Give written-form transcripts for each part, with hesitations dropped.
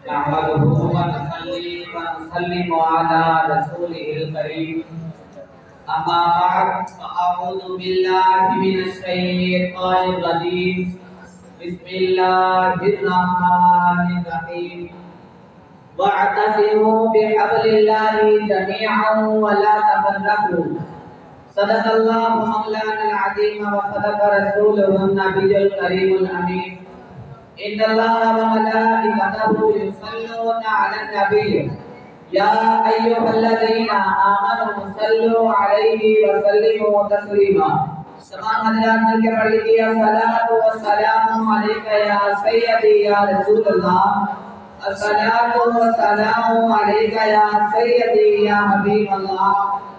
نحمده ونصلي على رسوله الكريم أما بعد فأعوذ بالله من الشيطان الرجيم بسم الله الرحمن الرحيم واعتصموا بحبل الله جميعا ولا تفرقوا صدق الله مولانا العظيم وصدق رسوله النبي الكريم الأمين إن الله وملائكته يصلون على النبي يا أيها الذين آمنوا صلوا عليه وسلموا تسليما تمام حضرات کے پڑھ لیجیے الصلاۃ والسلام علیک یا سیدی یا رسول اللہ الصلاۃ والسلام علیک یا سیدی یا حبیب اللہ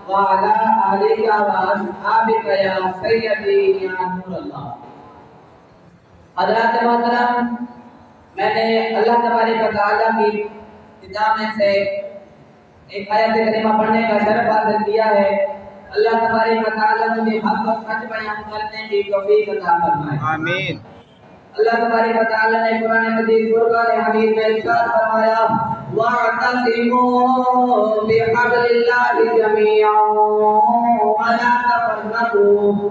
وعلی آلک واصحابک یا سیدی یا نور اللہ۔ حضرات محترم، میں نے اللہ تبارک و تعالیٰ کی کتاب میں سے ایک آیت کریمہ پڑھنے کا شرف حاصل کیا ہے۔ اللہ تبارک و تعالیٰ مجھے حق و سچ بیان کرنے کی توفیق عطا فرمائے، آمین۔ اللہ تبارک و تعالیٰ نے قرآن مجید فرقان حمید میں ارشاد فرمایا وَاعْتَصِمُوا بِحَبْلِ اللَّهِ جَمِيعًا وَلَا تَفَرَّقُوا۔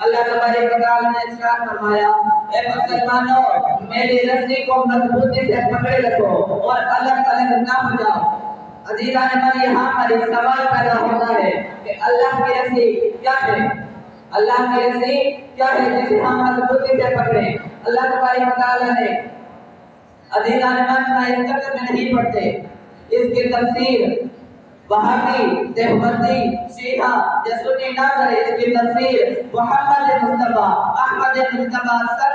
اللہ تبارک و تعالیٰ نے ارشاد فرمایا اے مسلمانوں، میری رسی کو مضبوطی سے پکڑے رکھو اور الگ الگ نہ ہو جاؤ۔ عزیزان من، یہاں پر ایک سوال پیدا ہوتا ہے کہ اللہ کی رسی کیا ہے؟ اللہ کی رسی کیا ہے جسے ہم مضبوطی سے پکڑیں؟ اللہ تبارک و تعالیٰ نے عزیزان من اس چکر میں نہیں پڑتے، اس کی تفسیر وہابی، دیوبندی، شیعہ یا سنی نہ کرے، اس کی تفسیر محمد مصطفیٰ احمد مصطفیٰ